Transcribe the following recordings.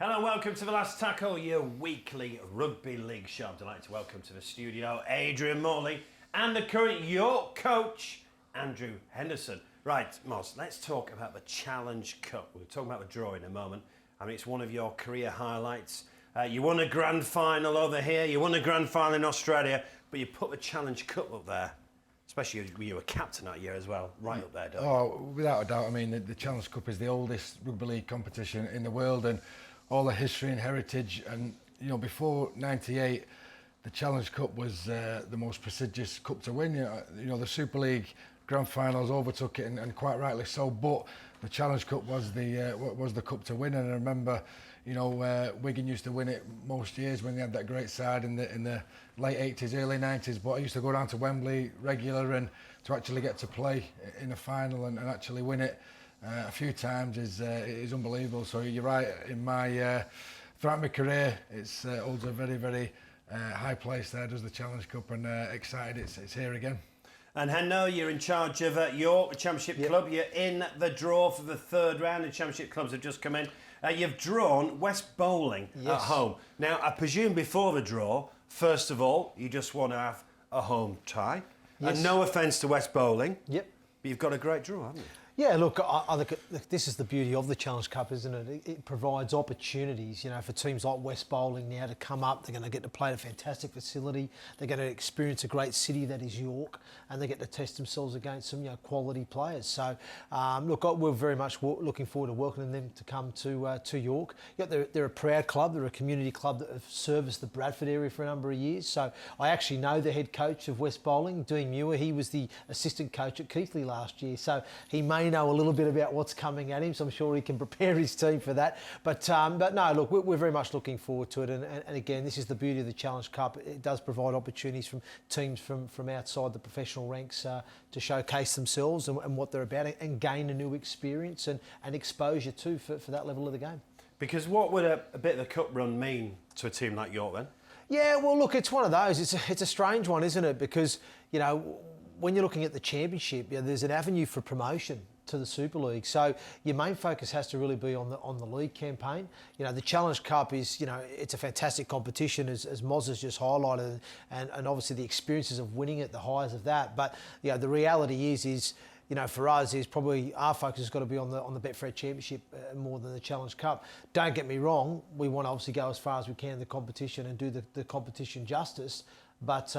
Hello and welcome to The Last Tackle, your weekly rugby league show. I'm delighted to welcome to the studio Adrian Morley and the current York coach, Andrew Henderson. Right, Moz, let's talk about the Challenge Cup. We'll talk about the draw in a moment. I mean, it's one of your career highlights. You won a grand final over here, you won a grand final in Australia, but you put the Challenge Cup up there. Especially you were captain that year as well, right up there, don't you? Oh, without a doubt. I mean, the Challenge Cup is the oldest rugby league competition in the world, and all the history and heritage. And you know, before '98, the Challenge Cup was the most prestigious cup to win. You know, the Super League grand finals overtook it, and quite rightly so. But the Challenge Cup was the cup to win. And I remember, you know, Wigan used to win it most years when they had that great side in the late 80s, early 90s. But I used to go down to Wembley regular, and to actually get to play in a final and actually win it a few times is unbelievable. So you're right. In my throughout my career, it's holds a very, very high place there. Does the Challenge Cup, and excited it's here again. And Hendo, you're in charge of York, the Championship Club. You're in the draw for the third round. The Championship clubs have just come in. You've drawn West Bowling at home. Now, I presume before the draw, first of all, you just want to have a home tie. Yes. And no offence to West Bowling. Yep. But you've got a great draw, haven't you? Yeah, look, I think this is the beauty of the Challenge Cup, isn't it? It provides opportunities, you know, for teams like West Bowling now to come up. They're going to get to play at a fantastic facility. They're going to experience a great city that is York, and they get to test themselves against some, you know, quality players. So, look, we're very much looking forward to welcoming them to come to York. Yeah, they're a proud club. They're a community club that have serviced the Bradford area for a number of years. So I actually know the head coach of West Bowling, Dean Muir. He was the assistant coach at Keighley last year. So he may know a little bit about what's coming at him, so I'm sure he can prepare his team for that. But no, look, we're very much looking forward to it. And again, this is the beauty of the Challenge Cup. It does provide opportunities from teams from outside the professional ranks to showcase themselves and what they're about, and gain a new experience and exposure too for that level of the game. Because what would a bit of the cup run mean to a team like York then? Yeah, well, look, it's one of those. It's a strange one, isn't it? Because, you know, when you're looking at the championship, you know, there's an avenue for promotion to the Super League. So your main focus has to really be on the league campaign. You know, the Challenge Cup is, you know, it's a fantastic competition, as Moz has just highlighted, and obviously the experiences of winning it, the highs of that. But, you know, the reality is, you know, for us, is probably our focus has got to be on the Betfred Championship more than the Challenge Cup. Don't get me wrong, we want to obviously go as far as we can in the competition and do the competition justice. But,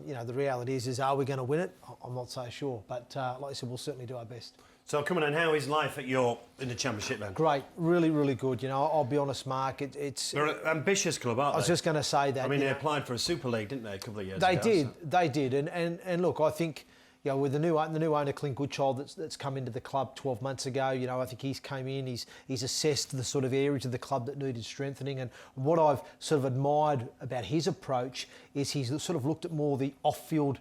you know, the reality is are we going to win it? I'm not so sure. But like I said, we'll certainly do our best. So come on, and how is life at York in the Championship then? Great, really, really good. You know, I'll be honest, Mark, it's... They're an ambitious club, aren't they? I was just going to say that. I mean, they applied for a Super League, didn't they, a couple of years ago? So. They did. And look, I think, you know, with the new owner, Clint Goodchild, that's come into the club 12 months ago, you know, I think he's came in, he's assessed the sort of areas of the club that needed strengthening. And what I've sort of admired about his approach is he's sort of looked at more the off-field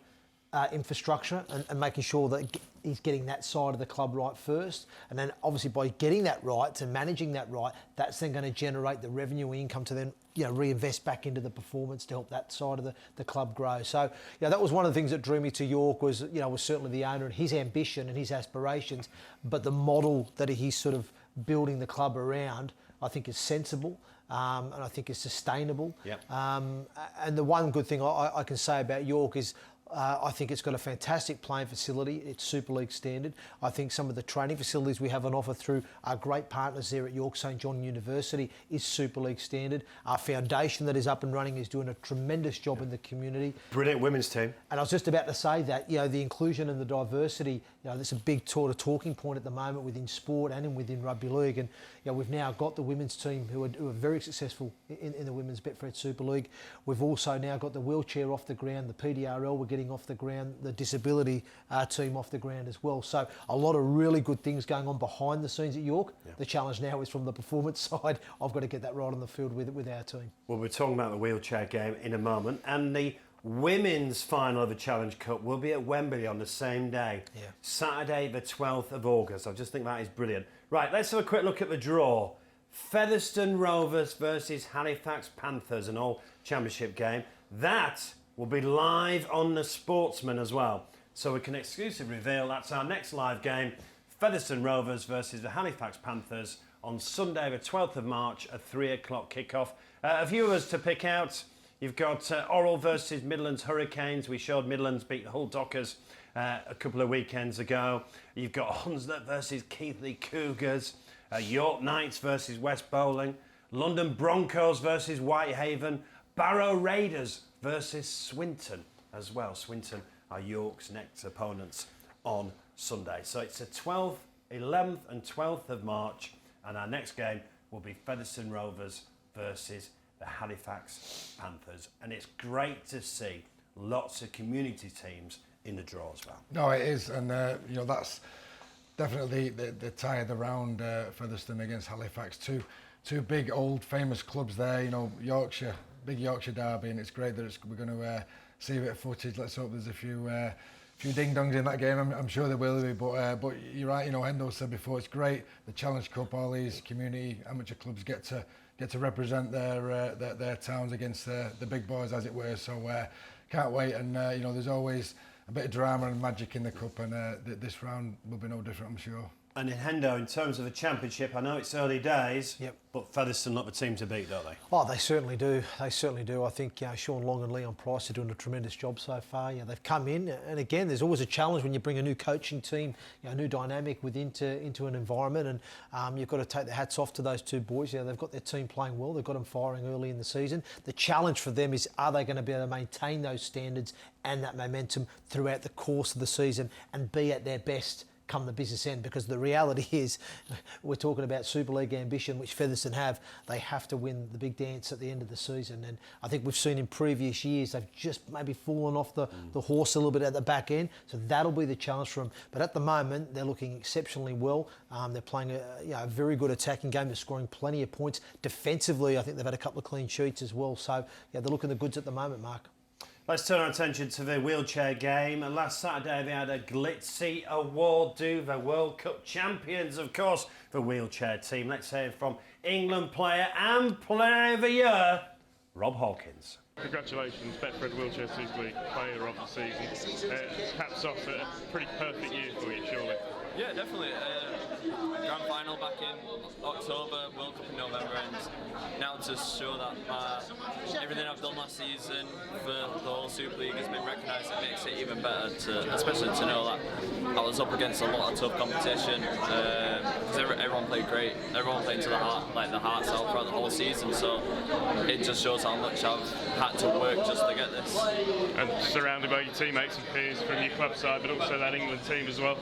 infrastructure and making sure that he's getting that side of the club right first. And then obviously by getting that right and managing that right, that's then going to generate the revenue and income to then, you know, reinvest back into the performance to help that side of the club grow. So, you know, that was one of the things that drew me to York was certainly the owner and his ambition and his aspirations, but the model that he's sort of building the club around, I think is sensible. And I think is sustainable. Yep. And the one good thing I can say about York is I think it's got a fantastic playing facility. It's Super League standard. I think some of the training facilities we have on offer through our great partners there at York St John University is Super League standard. Our foundation that is up and running is doing a tremendous job in the community. Brilliant women's team. And I was just about to say that, you know, the inclusion and the diversity, you know, that's a big sort of talking point at the moment within sport and within rugby league. And, you know, we've now got the women's team who are very successful in the women's Betfred Super League. We've also now got the wheelchair off the ground, the PDRL we're getting off the ground, the disability team off the ground as well. So a lot of really good things going on behind the scenes at York. Yeah. The challenge now is from the performance side. I've got to get that right on the field with our team. Well, we're talking about the wheelchair game in a moment, and the women's final of the Challenge Cup will be at Wembley on the same day, Saturday the 12th of August. I just think that is brilliant. Right, let's have a quick look at the draw. Featherstone Rovers versus Halifax Panthers, an all-championship game. That will be live on the Sportsman as well. So we can exclusively reveal that's our next live game, Featherstone Rovers versus the Halifax Panthers on Sunday the 12th of March at 3 o'clock kickoff. Viewers to pick out, you've got Oral versus Midlands Hurricanes. We showed Midlands beat the Hull Dockers a couple of weekends ago. You've got Hunslet versus Keighley Cougars, York Knights versus West Bowling, London Broncos versus Whitehaven, Barrow Raiders versus Swinton as well. Swinton are York's next opponents on Sunday. So it's the 12th, 11th and 12th of March, and our next game will be Featherstone Rovers versus the Halifax Panthers. And it's great to see lots of community teams in the draw as well. No, it is, and you know, that's definitely the tie of the round, Featherstone against Halifax. Two big old famous clubs there, you know, Yorkshire, big Yorkshire derby, and it's great that we're going to see a bit of footage. Let's hope there's a few ding-dongs in that game. I'm sure there will be, but you're right, you know, Hendo said before, it's great, the Challenge Cup, all these community amateur clubs get to represent their towns against the big boys, as it were, so can't wait, and you know, there's always a bit of drama and magic in the cup, and this round will be no different, I'm sure. And in Hendo, in terms of the championship, I know it's early days, Yep. but Featherstone look the team to beat, don't they? Oh, they certainly do. They certainly do. I think Shaun Long and Leon Price are doing a tremendous job so far. You know, they've come in, and again, there's always a challenge when you bring a new coaching team, you know, a new dynamic into an environment, and you've got to take the hats off to those two boys. You know, they've got their team playing well. They've got them firing early in the season. The challenge for them is, are they going to be able to maintain those standards and that momentum throughout the course of the season and be at their best come the business end? Because the reality is, we're talking about Super League ambition, which Featherstone have. They have to win the big dance at the end of the season, and I think we've seen in previous years they've just maybe fallen off the horse a little bit at the back end, so that'll be the challenge for them. But at the moment they're looking exceptionally well. They're playing a very good attacking game. They're scoring plenty of points defensively. I think they've had a couple of clean sheets as well, so yeah, they're looking the goods at the moment, Mark. Let's turn our attention to the wheelchair game. And last Saturday they had a glitzy award due the World Cup champions, of course, the wheelchair team. Let's hear from England player and player of the year, Rob Hawkins. Congratulations, Betfred Wheelchair Super League player of the season. Hats off, a pretty perfect year for you, surely. Yeah, definitely. Grand final back in October, World Cup in November, and now to show that everything I've done last season for the whole Super League has been recognised, it makes it even better, especially to know that I was up against a lot of tough competition, because everyone played great, everyone played to the heart's out throughout the whole season, so it just shows how much I've had to work just to get this. And surrounded by your teammates and peers from your club side, but also that England team as well.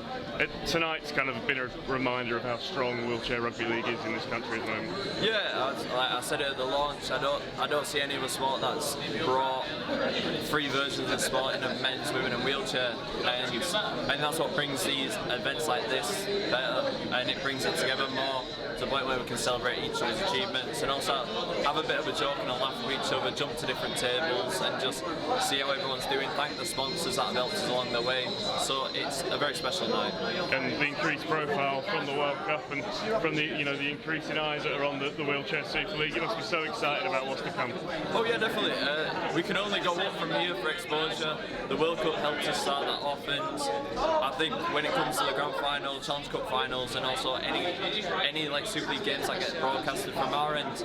Tonight's kind of been a reminder of how strong wheelchair rugby league is in this country at the moment. Yeah, like I said it at the launch, I don't see any other sport that's brought three versions of sport in a men's, women and wheelchair, and that's what brings these events like this better, and it brings it together more to the point where we can celebrate each other's achievements and also have a bit of a joke and a laugh with each other, jump to different tables and just see how everyone's doing, thank the sponsors that have helped us along the way, so it's a very special night. And the increased profile from the World Cup and from the the increasing eyes that are on the Wheelchair Super League, you must be so excited about what's to come. Oh yeah, definitely. We can only go up from here for exposure. The World Cup helped us start that off, and I think when it comes to the Grand Final, Challenge Cup finals, and also any like Super League games that get broadcasted from our end,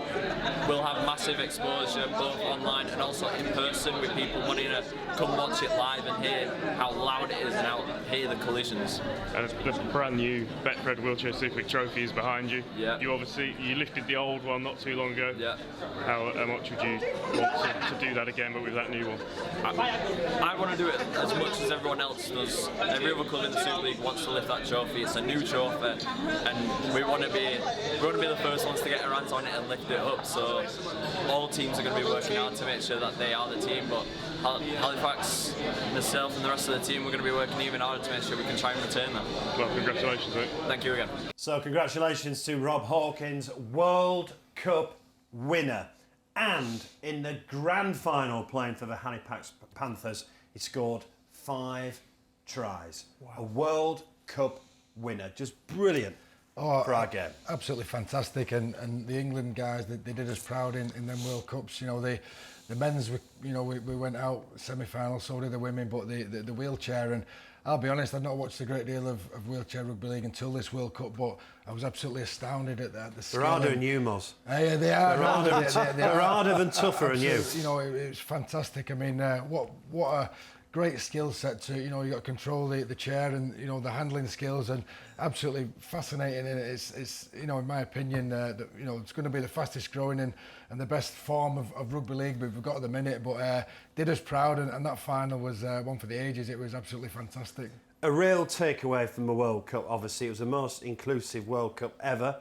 we'll have massive exposure both online and also in person with people wanting to come watch it live and hear how loud it is and hear the collisions. And the brand new Betfred Wheelchair Super League trophy is behind you. Yeah. You lifted the old one not too long ago. Yeah. How much would you want to do that again, but with that new one? I want to do it as much as everyone else does. Every other club in the Super League wants to lift that trophy. It's a new trophy, and we want to be the first ones to get our hands on it and lift it up. So all teams are going to be working hard to make sure that they are the team. But Halifax, myself, and the rest of the team, we're going to be working even harder to make sure we can try and return that. Well, congratulations, mate. Thank you again. So congratulations to Rob Hawkins, World Cup winner. And in the grand final playing for the Halifax Panthers, he scored 5 tries. Wow. A World Cup winner. Just brilliant for our game. Absolutely fantastic. And the England guys, they did us proud in them World Cups. You know, the men's, we went out semi-final, so did the women, but the wheelchair, and I'll be honest, I've not watched a great deal of wheelchair rugby league until this World Cup, but I was absolutely astounded at the skill. They're harder than you, Moz. Yeah, they are. They're harder than tougher than you. You know, it was fantastic. I mean, what a great skill set to, you know, you got to control the chair and, you know, the handling skills, and absolutely fascinating. And it's you know, in my opinion, you know, it's going to be the fastest growing and the best form of rugby league we've got at the minute. But did us proud, and that final was one for the ages. It was absolutely fantastic. A real takeaway from the World Cup, obviously, it was the most inclusive World Cup ever,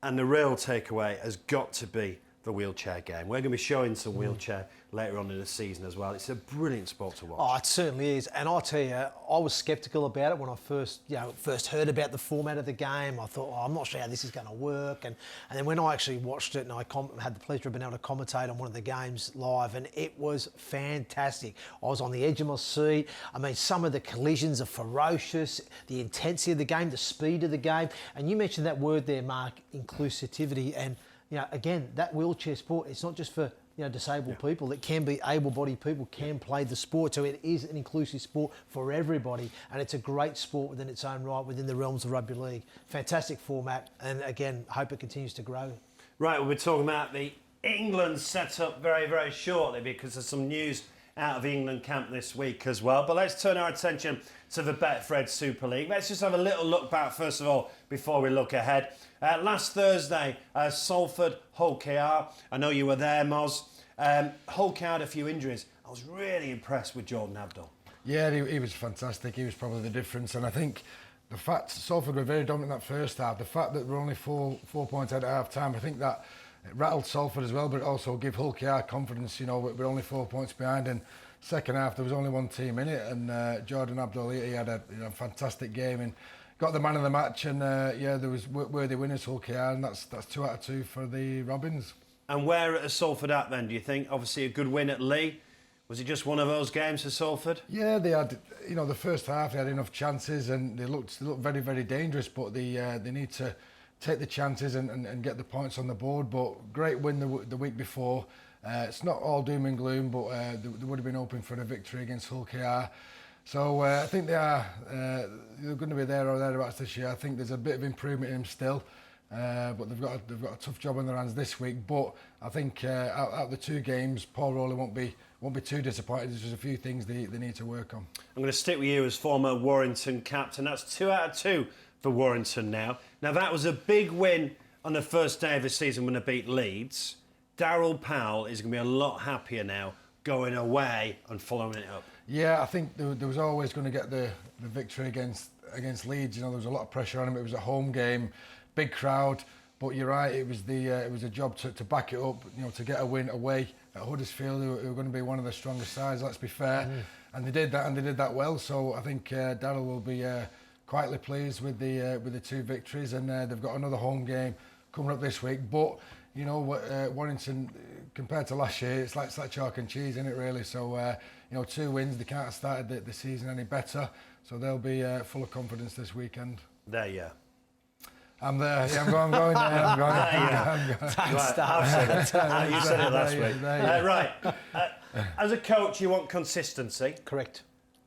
and the real takeaway has got to be the wheelchair game. We're going to be showing some wheelchair later on in the season as well. It's a brilliant sport to watch. Oh, it certainly is. And I'll tell you, I was sceptical about it when I first heard about the format of the game. I thought, I'm not sure how this is going to work. And then when I actually watched it, and I had the pleasure of being able to commentate on one of the games live, and it was fantastic. I was on the edge of my seat. I mean, some of the collisions are ferocious, the intensity of the game, the speed of the game. And you mentioned that word there, Mark, inclusivity. And, you know, again, that wheelchair sport, it's not just for, you know, disabled people. It can be able-bodied people can play the sport. So it is an inclusive sport for everybody, and it's a great sport within its own right, within the realms of rugby league. Fantastic format, and again, hope it continues to grow. Right, we'll be talking about the England setup very, very shortly, because there's some news out of England camp this week as well. But let's turn our attention to the Betfred Super League. Let's just have a little look back first of all before we look ahead. Last Thursday, Salford, Hull KR. I know you were there, Moz. Hull KR had a few injuries. I was really impressed with Jordan Abdul. Yeah, he was fantastic. He was probably the difference. And I think the fact Salford were very dominant in that first half, the fact that we're only four points ahead at half time, I think that it rattled Salford as well, but it also gave Hull KR confidence. You know, we're only 4 points behind, and second half there was only one team in it, and Jordan Abdul, he had a fantastic game and got the man of the match, and yeah, there was worthy winners, Hull KR, and that's 2 out of 2 for the Robins. And where are Salford at then, do you think? Obviously a good win at Lee. Was it just one of those games for Salford? Yeah, they had, you know, the first half they had enough chances and they looked very, very dangerous, but they need to take the chances and get the points on the board. But great win the week before. It's not all doom and gloom, but they would have been hoping for a victory against Hull KR. So I think they're going to be there or thereabouts this year. I think there's a bit of improvement in them still. But they've got a tough job on their hands this week. But I think out of the 2 games, Paul Rowley won't be too disappointed. There's just a few things they need to work on. I'm going to stick with you as former Warrington captain. That's 2 out of 2 for Warrington now. Now that was a big win on the first day of the season when they beat Leeds. Darryl Powell is going to be a lot happier now going away and following it up. Yeah, I think there was always going to get the victory against Leeds. You know, there was a lot of pressure on him. It was a home game. Big crowd, but you're right. It was a job to back it up. You know, to get a win away at Huddersfield, who were going to be one of the strongest sides. Let's be fair, and they did that, and they did that well. So I think Darryl will be quietly pleased with the 2 victories, and they've got another home game coming up this week. But you know, Warrington compared to last year, it's like chalk and cheese, isn't it? Really. So you know, 2 wins. They can't have started the season any better. So they'll be full of confidence this weekend. There you are. I'm there. Yeah, I'm going there. I'm going there. I've said it. You said it last week. Right. As a coach, you want consistency. Correct.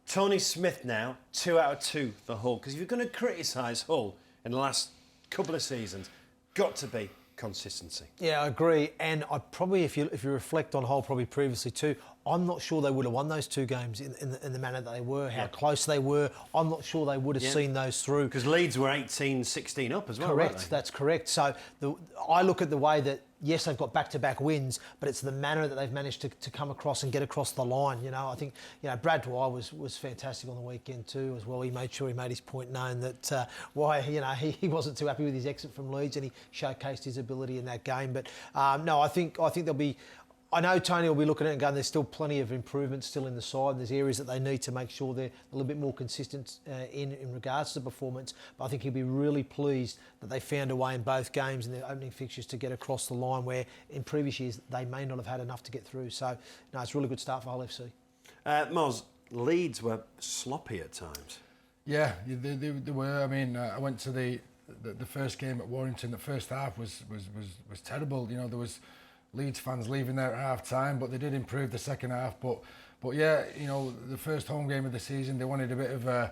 Tony Smith now, 2 out of 2 for Hull. Because if you're going to criticise Hull in the last couple of seasons, got to be consistency. Yeah, I agree. And I probably, if you reflect on Hull probably previously too, I'm not sure they would have won those 2 games in the manner that they were, how close they were. I'm not sure they would have seen those through. Because Leeds were 18-16 up as well, Correct, that's correct. So I look at the way that, yes, they've got back-to-back wins, but it's the manner that they've managed to come across and get across the line. You know, I think, you know, Brad Dwyer was fantastic on the weekend too as well. He made sure he made his point known that why, you know, he wasn't too happy with his exit from Leeds, and he showcased his ability in that game. But no, I think there'll be... I know Tony will be looking at it and going, there's still plenty of improvement still in the side, and there's areas that they need to make sure they're a little bit more consistent in regards to performance. But I think he'll be really pleased that they found a way in both games in their opening fixtures to get across the line, where in previous years they may not have had enough to get through. So, no, it's a really good start for Hull FC. Moz, Leeds were sloppy at times. Yeah, they were. I mean, I went to the first game at Warrington. The first half was terrible. You know, there was Leeds fans leaving there at half time, but they did improve the second half. But But yeah, you know, the first home game of the season, they wanted a bit of a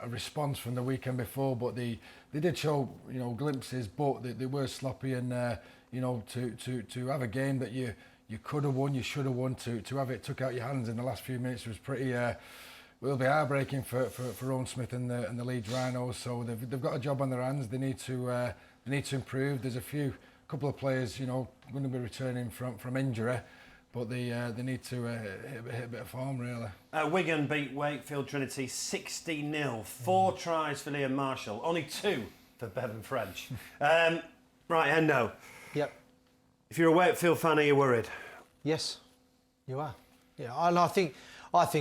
response from the weekend before, but they did show, you know, glimpses, but they were sloppy, and you know, to have a game that you could have won, you should have won, to have it took out your hands in the last few minutes was pretty will be heartbreaking for Owen Smith and the Leeds Rhinos. So they've got a job on their hands. They need to improve. There's a couple of players, you know, going to be returning from injury, but they need to hit a bit of form, really. Wigan beat Wakefield Trinity 16-0. 4 tries for Liam Marshall, only 2 for Bevan French. Right, Endo. Yep. If you're a Wakefield fan, are you worried? Yes, you are. Yeah, and I think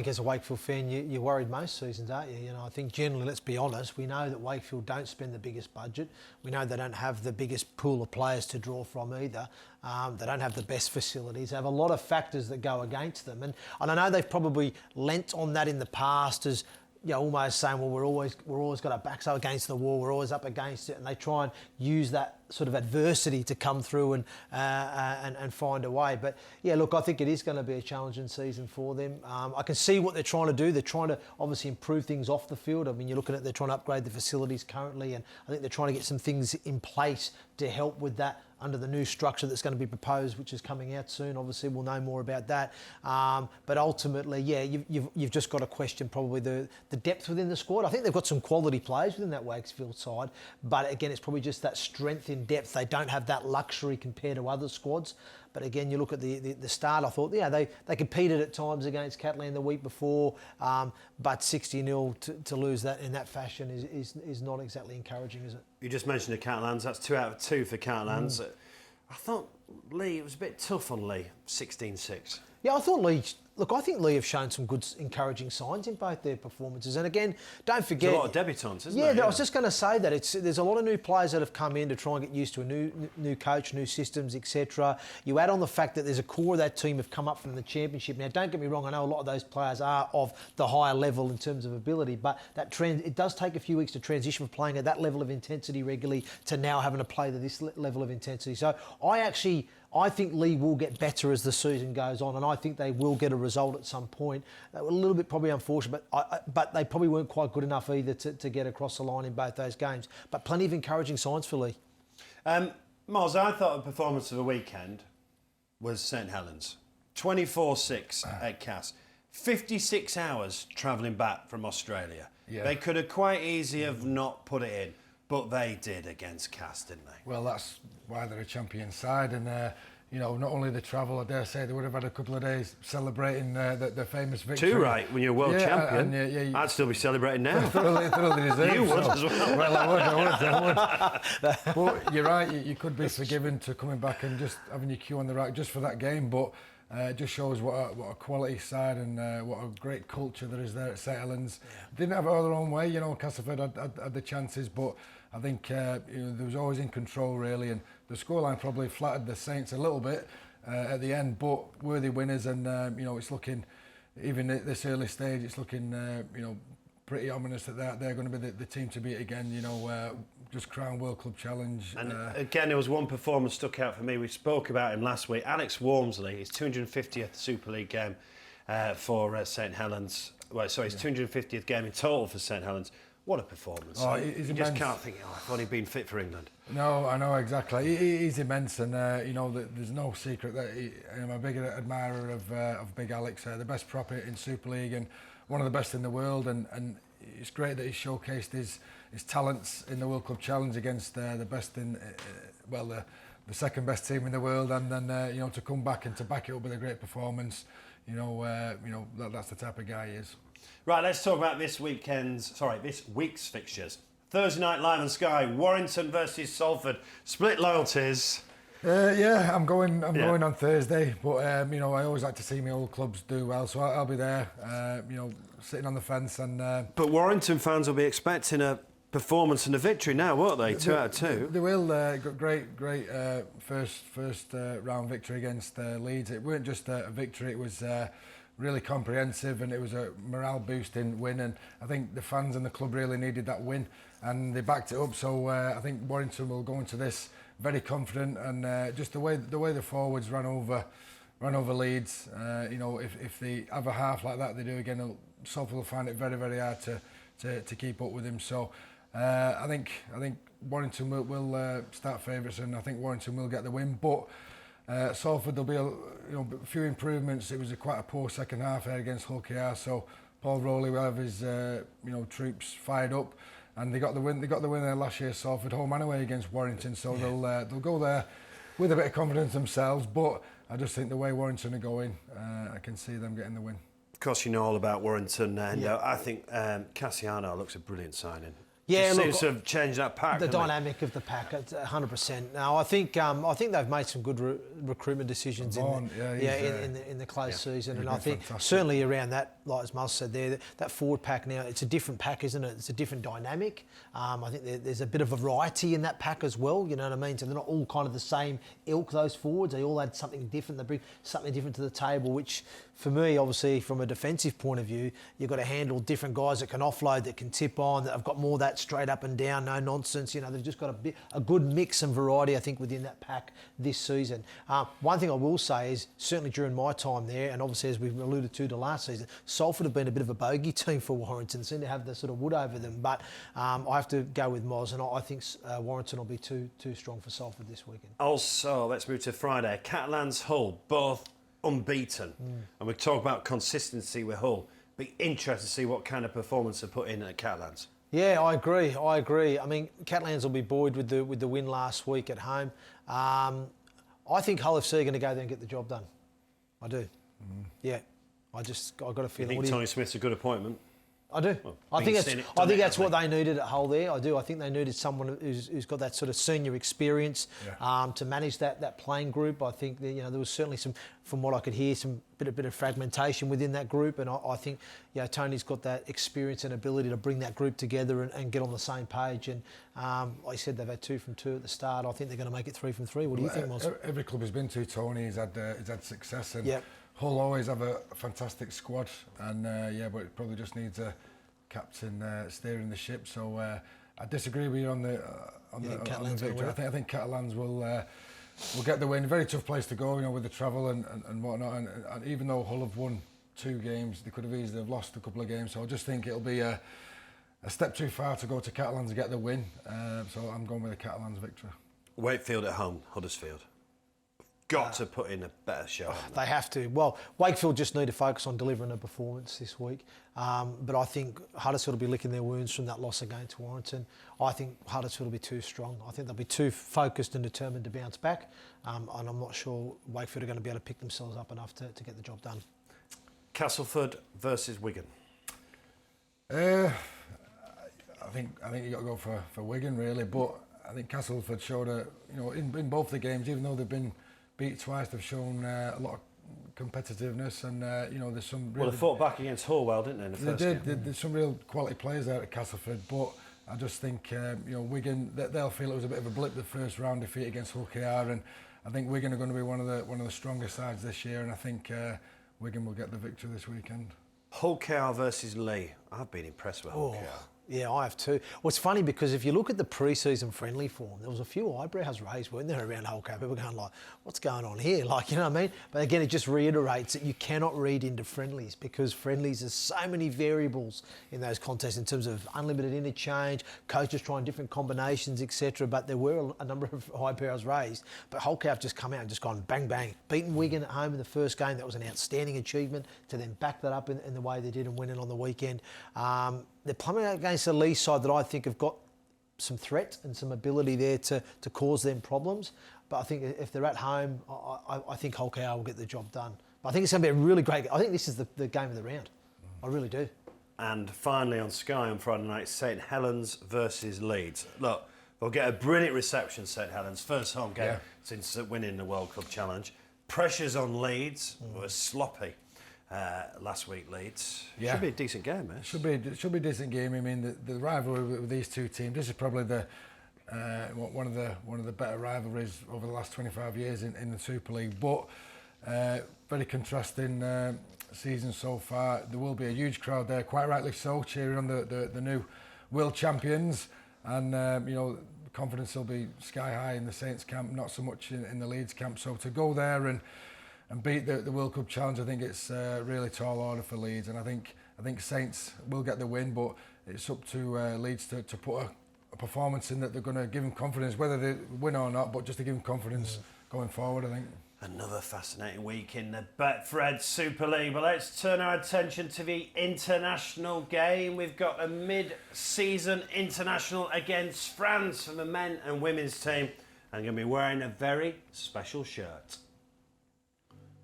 as a Wakefield fan, you're worried most seasons, aren't you? You know, I think generally, let's be honest, we know that Wakefield don't spend the biggest budget. We know they don't have the biggest pool of players to draw from either. They don't have the best facilities. They have a lot of factors that go against them. And I know they've probably lent on that in the past as, you know, almost saying, well, we're always got our backs up against the wall, we're always up against it, and they try and use that sort of adversity to come through and find a way. But yeah, look, I think it is going to be a challenging season for them. I can see what they're trying to do. They're trying to obviously improve things off the field. I mean, you're looking at they're trying to upgrade the facilities currently, and I think they're trying to get some things in place to help with that under the new structure that's going to be proposed, which is coming out soon. Obviously, we'll know more about that. But ultimately, yeah, you've just got to question probably the depth within the squad. I think they've got some quality players within that Wakefield side, but again, it's probably just that strength in depth. They don't have that luxury compared to other squads. But again, you look at the start, I thought, yeah, they competed at times against Catalan the week before, but 60-0 to lose that in that fashion is not exactly encouraging, is it? You just mentioned the Catalans. That's 2 out of 2 for Catalans. I thought Lee, it was a bit tough on Lee, 16-6. Yeah, I thought Lee... Look, I think Lee have shown some good, encouraging signs in both their performances. And again, don't forget... There's a lot of debutants, isn't there? Yeah, I was just going to say that. There's a lot of new players that have come in to try and get used to a new coach, new systems, etc. You add on the fact that there's a core of that team have come up from the championship. Now, don't get me wrong, I know a lot of those players are of the higher level in terms of ability, but that trend, it does take a few weeks to transition from playing at that level of intensity regularly to now having to play to this level of intensity. So I think Lee will get better as the season goes on, and I think they will get a result at some point. They were a little bit probably unfortunate, but they probably weren't quite good enough either to get across the line in both those games. But plenty of encouraging signs for Lee. Miles, I thought the performance of the weekend was St Helens. 24-6 at Cass. 56 hours travelling back from Australia. Yeah. They could have quite easily have not put it in. But they did against Cass, didn't they? Well, that's why they're a champion side, and you know, not only the travel, I dare say they would have had a couple of days celebrating the famous victory. 2 right when you're world champion. And, I'd still be celebrating now. thoroughly deserved. You would as well. Well, I would. But you're right. You could be forgiven to coming back and just having your cue on the rack just for that game, but. It just shows what a quality side and what a great culture there is there at St Helens. Yeah. Didn't have it all their own way, you know. Castleford had the chances, but I think you know, they was always in control really, and the scoreline probably flattered the Saints a little bit at the end, but worthy winners, and you know, it's looking, even at this early stage, it's looking you know, pretty ominous that they're going to be the team to beat again, you know, just crown World Club Challenge. And again, there was one performance stuck out for me. We spoke about him last week. Alex Walmsley, his 250th Super League game for St Helens. Well, sorry, his 250th game in total for St Helens. What a performance. Oh, you just can't think, I've only been fit for England. No, I know, exactly. He's immense, and you know, there's no secret that I'm a big admirer of Big Alex, the best prop in Super League and one of the best in the world, and it's great that he's showcased his talents in the World Club Challenge against the best in, well, the second best team in the world, and then you know, to come back and to back it up with a great performance, you know that's the type of guy he is. Right, let's talk about this week's fixtures. Thursday night live on Sky, Warrington versus Salford. Split loyalties. Yeah, I'm going on Thursday, but you know, I always like to see my old clubs do well, so I'll be there. You know, sitting on the fence and. But Warrington fans will be expecting a performance and a victory now, won't they? 2 out of 2. They will. Great first round victory against Leeds. It weren't just a victory; it was really comprehensive, and it was a morale boosting win. And I think the fans and the club really needed that win, and they backed it up. So I think Warrington will go into this very confident, and just the way the forwards ran over ran over Leeds. You know, if they have a half like that they do again, Salford will find it very, very hard to keep up with him. So I think Warrington will start favourites, and I think Warrington will get the win. But Salford, there'll be a few improvements. It was quite a poor second half there against Hull KR, so Paul Rowley will have his troops fired up, and they got the win. They got the win there last year, Salford, home and away against Warrington. So they'll go there with a bit of confidence themselves. But I just think the way Warrington are going, I can see them getting the win. Of course, you know all about Warrington, and I think Cassiano looks a brilliant signing. Yeah, seems to have changed that pack. The dynamic of the pack, 100%. Now, I think they've made some good recruitment decisions in the close season, and I think certainly around that, like as Mus said there, that forward pack now, it's a different pack, isn't it? It's a different dynamic. I think there's a bit of variety in that pack as well. You know what I mean? So they're not all kind of the same ilk. Those forwards, they all add something different. They bring something different to the table, which for me, obviously, from a defensive point of view, you've got to handle different guys that can offload, that can tip on, that have got more of that straight up and down, no nonsense. You know, they've just got a good mix and variety, I think, within that pack this season. One thing I will say is, certainly during my time there, and obviously as we've alluded to last season, Salford have been a bit of a bogey team for Warrington, seem to have the sort of wood over them. But I have to go with Moz, and I think Warrington will be too strong for Salford this weekend. Also, let's move to Friday. Catalans, Hull, both unbeaten. And we talk about consistency with Hull. Be interested to see what kind of performance they put in at Catalans. Yeah, I agree. I mean, Catalans will be buoyed with the win last week at home. I think Hull FC are going to go there and get the job done. I do. Yeah, I've got a feeling. You think Tony Smith's a good appointment? I do. Well, I think that's what they needed at Hull there. I do. I think they needed someone who's got that sort of senior experience to manage that playing group. I think that, there was certainly some, from what I could hear, some bit of fragmentation within that group, and I think Tony's got that experience and ability to bring that group together and get on the same page. And like I said, they've had 2 from 2 at the start. I think they're going to make it 3 from 3. What do you think, Moz? Every club he's been to, Tony, he's had success, and Hull always have a fantastic squad, and but it probably just needs a captain steering the ship. So I disagree with you on the victory. I think Catalans will get the win. Very tough place to go, with the travel and whatnot. And even though Hull have won 2 games, they could have easily have lost a couple of games. So I just think it'll be a step too far to go to Catalans to get the win. So I'm going with the Catalans victory. Wakefield at home, Huddersfield. Got to put in a better show. They have to. Well, Wakefield just need to focus on delivering a performance this week. But I think Huddersfield will be licking their wounds from that loss against Warrington. I think Huddersfield will be too strong. I think they'll be too focused and determined to bounce back. And I'm not sure Wakefield are going to be able to pick themselves up enough to get the job done. Castleford versus Wigan. I think you got to go for Wigan really, but I think Castleford showed in both the games, even though they've been beat twice, they've shown a lot of competitiveness, and there's some. Well, they fought back against Hull well, didn't they? In the first game? There's some real quality players there at Castleford, but I just think Wigan, they'll feel it was a bit of a blip, the first round defeat against Hull KR, and I think Wigan are going to be one of the stronger sides this year, and I think Wigan will get the victory this weekend. Hull KR versus Leigh. I've been impressed with Hull KR. Yeah, I have too. Well, it's funny because if you look at the pre-season friendly form, there was a few eyebrows raised, weren't there, around Hull KR? People going like, what's going on here? Like, you know what I mean? But again, it just reiterates that you cannot read into friendlies, because friendlies, there's so many variables in those contests in terms of unlimited interchange, coaches trying different combinations, etc. But there were a number of eyebrows raised. But Hull KR have just come out and just gone bang, bang. Beaten Wigan at home in the first game, that was an outstanding achievement. To then back that up in the way they did and win it on the weekend. They're playing against a Leigh side that I think have got some threat and some ability there to cause them problems. But I think if they're at home, I think Hull KR will get the job done. But I think it's going to be a really great. I think this is the game of the round. I really do. And finally on Sky on Friday night, St Helens versus Leeds. Look, they'll get a brilliant reception, St Helens. First home game since winning the World Cup Challenge. Pressures on Leeds were sloppy. Last week, Leeds. Should be a decent game, eh? Should be a decent game. I mean, the rivalry with these two teams. This is probably one of the better rivalries over the last 25 years in the Super League. But very contrasting season so far. There will be a huge crowd there, quite rightly so, cheering on the new world champions, and confidence will be sky high in the Saints camp, not so much in the Leeds camp. So to go there and beat the World Cup Challenge. I think it's a really tall order for Leeds, and I think Saints will get the win, but it's up to Leeds to put a performance in that they're going to give them confidence, whether they win or not, but just to give them confidence going forward, I think. Another fascinating week in the Betfred Super League, but let's turn our attention to the international game. We've got a mid-season international against France for the men and women's team, and I'm going to be wearing a very special shirt.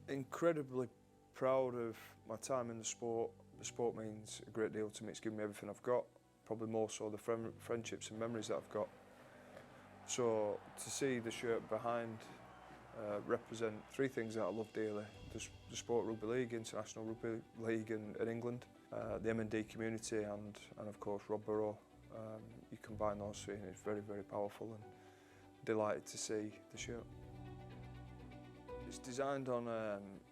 Incredibly proud of my time in the sport. The sport means a great deal to me. It's given me everything I've got, probably more so the friendships and memories that I've got. So to see the shirt behind represent three things that I love dearly: the sport Rugby League, International Rugby League in England, the M&D community, and of course Rob Borough. You combine those three and it's very, very powerful, and delighted to see the shirt. It's designed on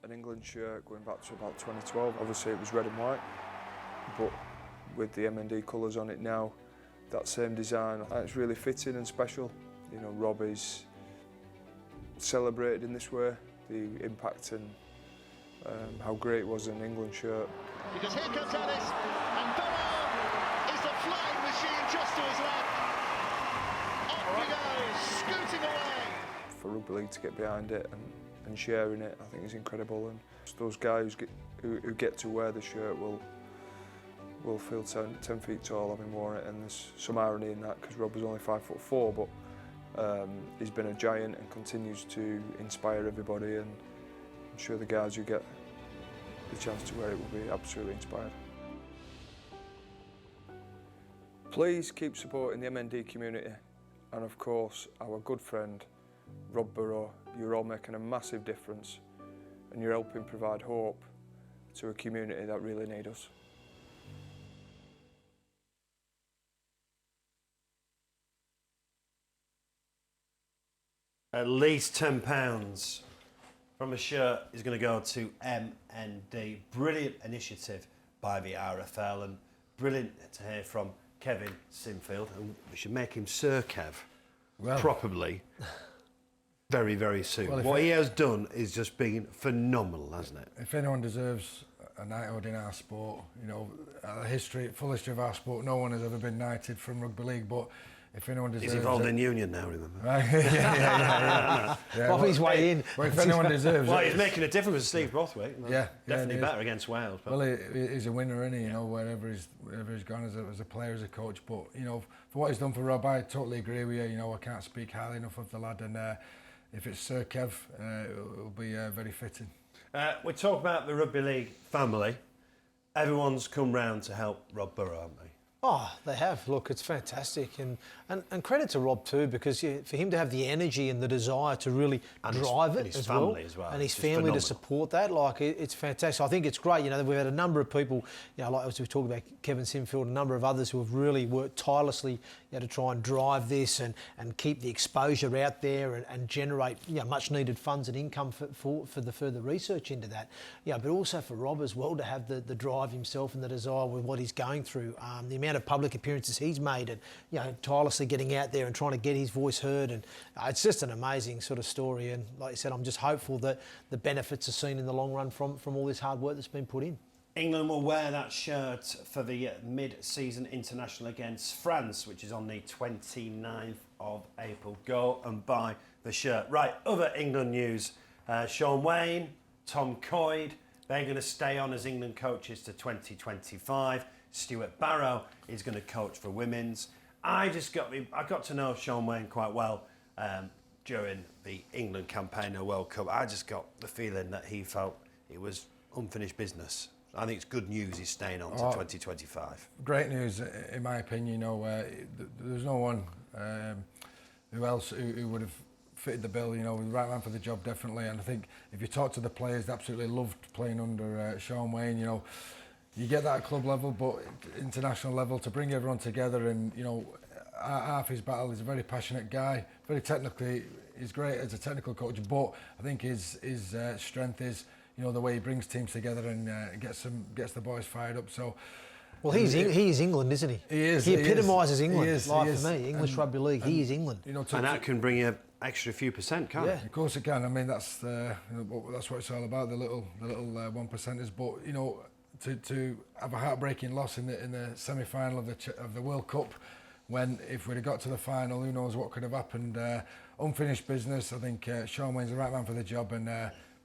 an England shirt going back to about 2012. Obviously it was red and white, but with the M&D colours on it now, that same design, it's really fitting and special. You know, Rob is celebrated in this way, the impact and how great it was an England shirt. Because here comes Ellis, and Borough is the flying machine just to his left. Up he goes, scooting away. For Rugby League to get behind it and sharing it, I think is incredible. And those guys who get to wear the shirt will feel 10 feet tall having worn it, and there's some irony in that because Rob was only 5'4", but he's been a giant and continues to inspire everybody, and I'm sure the guys who get the chance to wear it will be absolutely inspired. Please keep supporting the M&D community, and of course our good friend Rob Borough. You're all making a massive difference, and you're helping provide hope to a community that really need us. At least £10 from a shirt is going to go to M&D. Brilliant initiative by the RFL, and brilliant to hear from Kevin Sinfield. And we should make him Sir Kev properly very, very soon. Well, what he has done is just been phenomenal, hasn't it? If anyone deserves a knighthood in our sport, you know, full history of our sport, no one has ever been knighted from Rugby League, but if anyone deserves... He's involved in union now, remember? Right? yeah. Robbie's way in. Well, if anyone deserves well, he's making a difference with Steve Brothwaite. Yeah. Definitely better against Wales. But. Well, he's a winner, isn't he? You know, wherever he's gone as a player, as a coach. But, you know, for what he's done for Rob, I totally agree with you. You know, I can't speak highly enough of the lad, and if it's Sir Kev, it'll be very fitting. We talk about the Rugby League family. Everyone's come round to help Rob Borough, haven't they? Oh, they have. Look, it's fantastic. And credit to Rob too, because for him to have the energy and the desire to really drive it as well. And his family to support that, like, it's fantastic. I think it's great. You know, we've had a number of people, you know, like as we talked about Kevin Sinfield, a number of others who have really worked tirelessly, you know, to try and drive this and keep the exposure out there and generate, you know, much needed funds and income for the further research into that. Yeah, but also for Rob as well to have the drive himself and the desire with what he's going through. The amount of public appearances he's made, and, you know, tirelessly getting out there and trying to get his voice heard, and it's just an amazing sort of story. And like you said, I'm just hopeful that the benefits are seen in the long run from all this hard work that's been put in. England will wear that shirt for the mid-season international against France, which is on the 29th of April. Go and buy the shirt. Right, other England news. Shaun Wane, Tom Coyd, they're going to stay on as England coaches to 2025. Stuart Barrow is going to coach for women's. I got to know Shaun Wane quite well during the England campaign at World Cup. I just got the feeling that he felt it was unfinished business. I think it's good news he's staying on to 2025. Great news, in my opinion. You know, there's no one who would have fitted the bill. You know, the right man for the job, definitely. And I think if you talk to the players, they absolutely loved playing under Shaun Wane. You know, you get that at club level, but international level, to bring everyone together, and, you know, half his battle, is a very passionate guy, very technically, he's great as a technical coach, but I think his strength is, you know, the way he brings teams together and gets the boys fired up. So, well, he is England, isn't he? He is. He epitomises England. He is. For me, English Rugby League, he is England. You know, and that can bring you extra few percent, can't it? Of course it can. I mean, that's that's what it's all about. The little 1%ers. But you know, to have a heartbreaking loss in the semi-final of the World Cup, when if we'd have got to the final, who knows what could have happened. Unfinished business. I think Shaun Wane's the right man for the job, and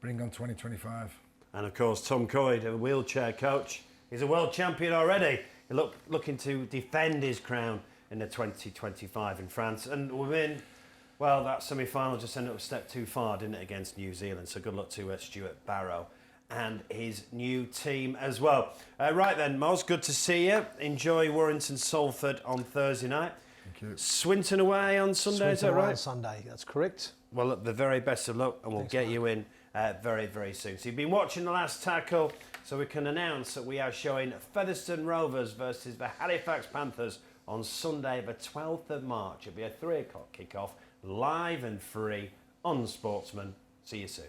bring on 2025. And of course, Tom Coyd, a wheelchair coach, he's a world champion already. He's looking to defend his crown in the 2025 in France. And women, well, that semi-final just ended up a step too far, didn't it, against New Zealand? So good luck to Stuart Barrow and his new team as well. Right then, Moz, good to see you. Enjoy Warrington Salford on Thursday night. Thank you. Swinton away on Sunday, is that Swinton away right? on Sunday, that's correct. Well, look, the very best of luck, and we'll get you in very, very soon. So you've been watching The Last Tackle, so we can announce that we are showing Featherstone Rovers versus the Halifax Panthers on Sunday, the 12th of March. It'll be a 3 o'clock kickoff, live and free on Sportsman. See you soon.